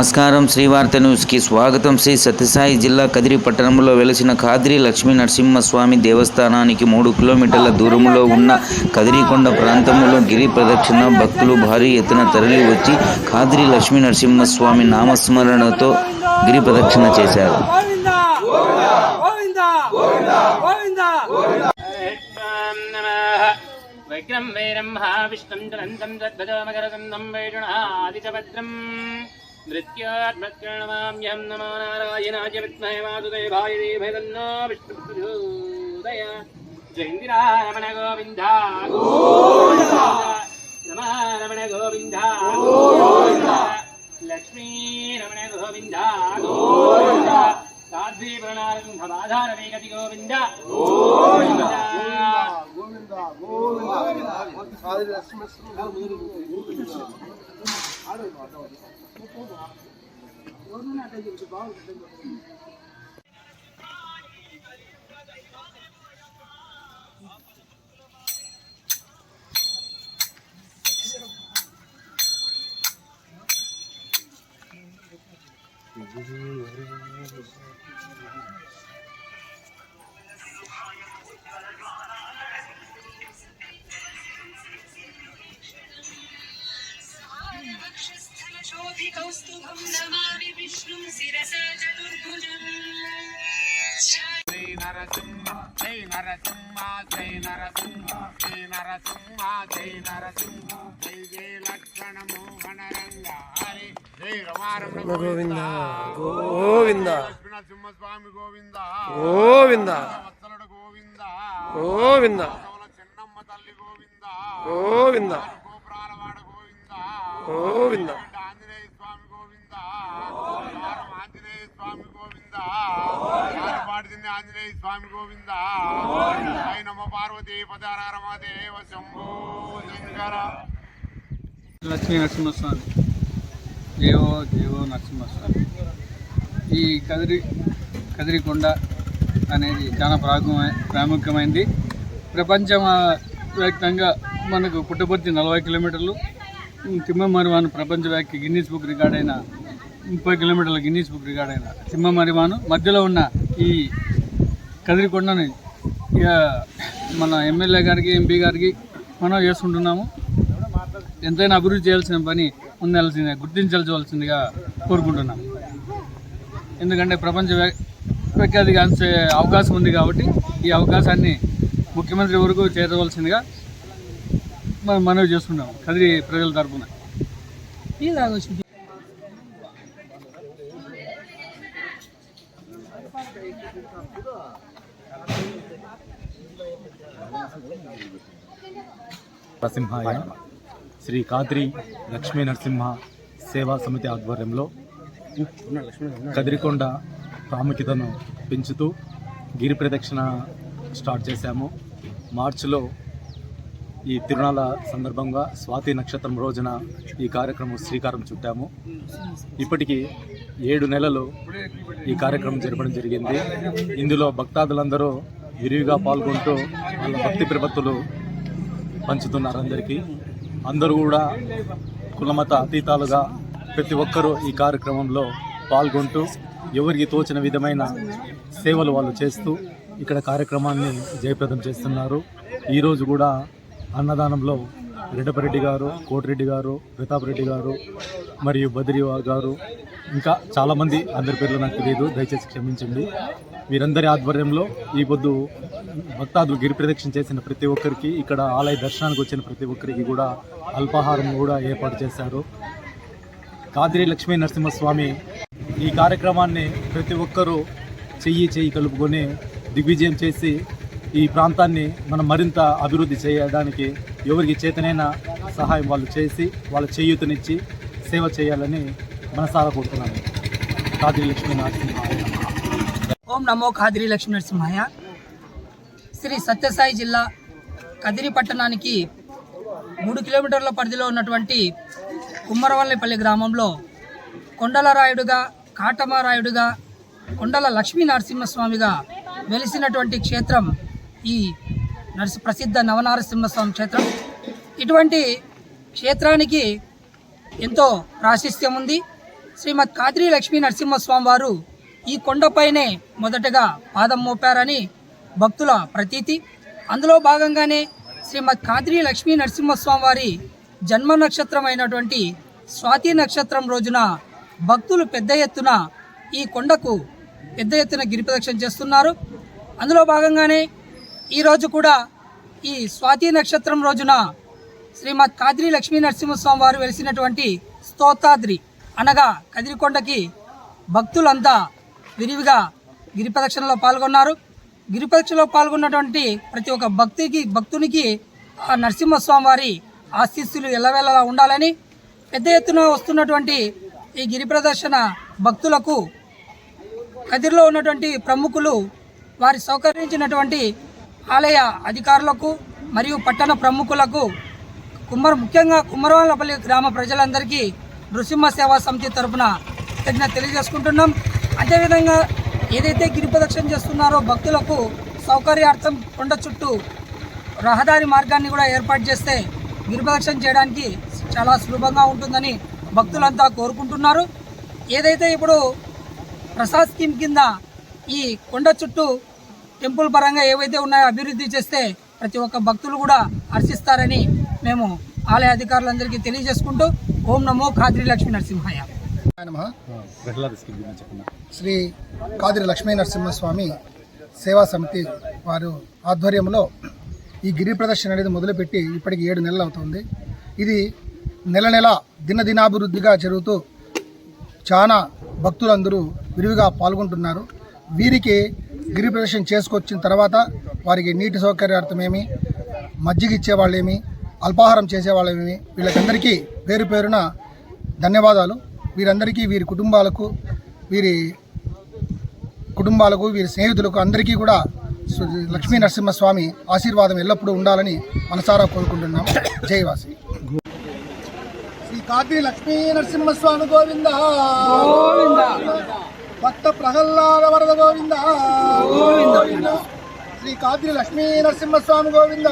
నమస్కారం. శ్రీవార్త న్యూస్కి స్వాగతం. శ్రీ సత్యసాయి జిల్లా కదిరి పట్టణంలో వెలసిన ఖాద్రి లక్ష్మీ నరసింహస్వామి దేవస్థానానికి 3 కిలోమీటర్ల దూరంలో ఉన్న కదిరికొండ ప్రాంతంలో గిరి ప్రదక్షిణ భక్తులు భారీ ఎత్తున తరలి వచ్చి ఖాద్రి లక్ష్మీ నరసింహస్వామి నామస్మరణతో గిరి ప్రదక్షిణ చేశారు. వైగ్రం వైరం మహావిష్ణుం జ్వలంతం తద్భజమకరగంధం వైరుణాదితభద్రం మృత్యోర్మృత్యుర్నమామ్యహం నమో నారాయణాయ విద్మహే వాసుదేవాయ ధీమహి తన్నో విష్ణుః ప్రచోదయాత్. జయేంద్రరమణ గోవింద గోవింద, రమణ గోవింద గోవింద, లక్ష్మీ రమణ గోవింద గోవింద, సాధ్వీ ప్రణారంభ బాధార వేగతి గోవింద గోవింద గోవింద कौस्तुभं नमामि विष्णुं शिरसा चतुर्भुजम्. जय नरसिंह जय नरसिंह जय नरसिंह जय नरसिंह जय नरसिंह जय जय लक्ष्मण मोहन रंग हरे जय रमारमण गोविंद गोविंद नरसिंह स्वामी गोविंद गोविंद वत्सलुड गोविंद गोविंद चिन्नम्म तल्ली गोविंद गोविंद गोपुरालवाड गोविंद गोविंद आंजनेय स्वामी गोविंद आंजनेय स्वामी गोविंद पाड़िंदी आंजनेय स्वामी गोविंद जय नमो पार्वती पदार रमादेव शंभो शंकर. లక్ష్మీ నరసింహస్వామి దేవో దేవో నరసింహస్వామి. ఈ కదిరికొండ అనేది చాలా ప్రాముఖ్యమైనది. ప్రపంచ వ్యాప్తంగా మనకు పుట్టపర్తి 40 కిలోమీటర్లు, తిమ్మమరివాను ప్రపంచవ్యాప్తి గిన్నీస్ బుక్ రికార్డ్ అయిన 30 కిలోమీటర్ల గిన్నీస్ బుక్ రికార్డ్ అయిన తిమ్మమరివాను మధ్యలో ఉన్న ఈ కదిరికొండని మన ఎమ్మెల్యే గారికి ఎంపీ గారికి మనం చేసుకుంటున్నాము. ఎంతైనా అభివృద్ధి చేయాల్సిన పని ఉండాల్సిందే, గుర్తించాల్సిందిగా కోరుకుంటున్నాం. ఎందుకంటే ప్రపంచ వ్యాప్తిగాంచే అవకాశం ఉంది కాబట్టి ఈ అవకాశాన్ని ముఖ్యమంత్రి వరకు చేరవలసిందిగా మనం మనవి చేస్తున్నాం కదిరి ప్రజల తరఫున. నరసింహాయ శ్రీ ఖాద్రి లక్ష్మీ నరసింహ సేవా సమితి ఆధ్వర్యంలో కదిరికొండ ప్రాముఖ్యతను పెంచుతూ గిరి ప్రదక్షిణ స్టార్ట్ చేశాము. మార్చిలో ఈ తిరునాళ్ళ సందర్భంగా స్వాతి నక్షత్రం రోజున ఈ కార్యక్రమం శ్రీకారం చుట్టాము. ఇప్పటికీ 7 నెలలు ఈ కార్యక్రమం జరపడం జరిగింది. ఇందులో భక్తాదులందరూ విరివిగా పాల్గొంటూ వాళ్ళ భక్తి ప్రపత్తులు పంచుతున్నారు. అందరూ కూడా కులమత అతీతాలుగా ప్రతి ఒక్కరూ ఈ కార్యక్రమంలో పాల్గొంటూ ఎవరికి తోచిన విధమైన సేవలు వాళ్ళు చేస్తూ ఇక్కడ కార్యక్రమాన్ని జయప్రదం చేస్తున్నారు. ఈరోజు కూడా అన్నదానంలో రెడ్డపరెడ్డి గారు, కోటిరెడ్డి గారు, ప్రతాప్ రెడ్డి గారు మరియు బద్రి గారు, ఇంకా చాలామంది, అందరి పేర్లు నాకు తెలియదు, దయచేసి క్షమించండి. వీరందరి ఆధ్వర్యంలో ఈ పొద్దు భక్తాదులు గిరి ప్రదక్షిణ చేసిన ప్రతి ఒక్కరికి, ఇక్కడ ఆలయ దర్శనానికి వచ్చిన ప్రతి ఒక్కరికి కూడా అల్పాహారం కూడా ఏర్పాటు చేశారు. ఖాద్రి లక్ష్మీ నరసింహస్వామి ఈ కార్యక్రమాన్ని ప్రతి ఒక్కరూ చెయ్యి కలుపుకొని దిగ్విజయం చేసి ఈ ప్రాంతాన్ని మనం మరింత అభివృద్ధి చేయడానికి ఎవరికి చేతనైన సహాయం వాళ్ళు చేసి వాళ్ళ చేయూతనిచ్చి సేవ చేయాలని మనసారా కోరుతున్నాను. ఖాద్రి లక్ష్మీ నరసింహాయ. ఓం నమో ఖాద్రి లక్ష్మీ నరసింహాయ. శ్రీ సత్యసాయి జిల్లా కదిరి పట్టణానికి 3 కిలోమీటర్ల పరిధిలో ఉన్నటువంటి కుమ్మరవల్లిపల్లి గ్రామంలో కొండల రాయుడుగా, కాటమరాయుడుగా, కొండల లక్ష్మీ నరసింహస్వామిగా వెలిసినటువంటి క్షేత్రం ఈ ప్రసిద్ధ నవనారసింహస్వామి క్షేత్రం. ఇటువంటి క్షేత్రానికి ఎంతో ప్రాశస్త్యం ఉంది. శ్రీమద్ కాద్రి లక్ష్మీ నరసింహస్వామి వారు ఈ కొండపైనే మొదటగా పాదం మోపారని భక్తుల ప్రతీతి. అందులో భాగంగానే శ్రీమద్ కాద్రి లక్ష్మీ నరసింహస్వామి వారి జన్మ నక్షత్రం అయినటువంటి స్వాతి నక్షత్రం రోజున భక్తులు పెద్ద ఎత్తున ఈ కొండకు పెద్ద ఎత్తున గిరి ప్రదక్షిణ చేస్తున్నారు. అందులో భాగంగానే ఈరోజు కూడా ఈ స్వాతి నక్షత్రం రోజున శ్రీమద్ కాద్రి లక్ష్మీ నరసింహస్వామి వారు వెలిసినటువంటి స్తోత్రాద్రి అనగా కదిరికొండకి భక్తులంతా విరివిగా గిరి ప్రదక్షిణలో పాల్గొన్నారు. గిరి ప్రదక్షిణలో పాల్గొన్నటువంటి ప్రతి ఒక్క భక్తునికి ఆ నరసింహస్వామి వారి ఆశీస్సులు ఎల్లవేళలా ఉండాలని, పెద్ద ఎత్తున వస్తున్నటువంటి ఈ గిరి ప్రదర్శన భక్తులకు కదిరిలో ఉన్నటువంటి ప్రముఖులు వారి సౌకర్యించినటువంటి ఆలయ అధికారులకు మరియు పట్టణ ప్రముఖులకు ముఖ్యంగా కుమ్మరవాళ్ళపల్లి గ్రామ ప్రజలందరికీ నృసింహ సేవా సమితి తరఫున తెలియజేసుకుంటున్నాం. అదేవిధంగా ఏదైతే గిరి ప్రదక్షిణ చేస్తున్నారో భక్తులకు సౌకర్యార్థం కొండ చుట్టూ రహదారి మార్గాన్ని కూడా ఏర్పాటు చేస్తే గిరి ప్రదక్షిణ చేయడానికి చాలా సులభంగా ఉంటుందని భక్తులంతా కోరుకుంటున్నారు. ఏదైతే ఇప్పుడు ప్రసాద్ స్కీమ్ కింద ఈ కొండ చుట్టూ టెంపుల్ పరంగా ఏవైతే ఉన్నాయో అభివృద్ధి చేస్తే ప్రతి ఒక్క భక్తులు కూడా హర్షిస్తారని మేము ఆలయ అధికారులందరికీ తెలియజేసుకుంటూ ఓం నమో కాద్రి లక్ష్మీ నరసింహాయ. శ్రీ కాద్రి లక్ష్మీ నరసింహస్వామి సేవా సమితి వారు ఆధ్వర్యంలో ఈ గిరి ప్రదర్శన అనేది మొదలుపెట్టి ఇప్పటికి 7 నెలలు అవుతుంది. ఇది నెల దినదినాభివృద్ధిగా జరుగుతూ చాలా భక్తులందరూ విరివిగా పాల్గొంటున్నారు. వీరికి గిరి ప్రదర్శన చేసుకొచ్చిన తర్వాత వారికి నీటి సౌకర్యార్థమేమి, మజ్జిగ ఇచ్చేవాళ్ళేమి, అల్పాహారం చేసేవాళ్ళేమి, వీళ్ళకందరికీ పేరు పేరున ధన్యవాదాలు. వీరందరికీ వీరి కుటుంబాలకు వీరి స్నేహితులకు అందరికీ కూడా లక్ష్మీ నరసింహస్వామి ఆశీర్వాదం ఎల్లప్పుడూ ఉండాలని మనసారా కోరుకుంటున్నాం. జయవాసి. శ్రీ కాద్రి లక్ష్మీ నరసింహస్వామి గోవింద భక్త ప్రహ్లాద వరద గోవింద శ్రీ కాద్రి లక్ష్మీ నరసింహస్వామి గోవింద.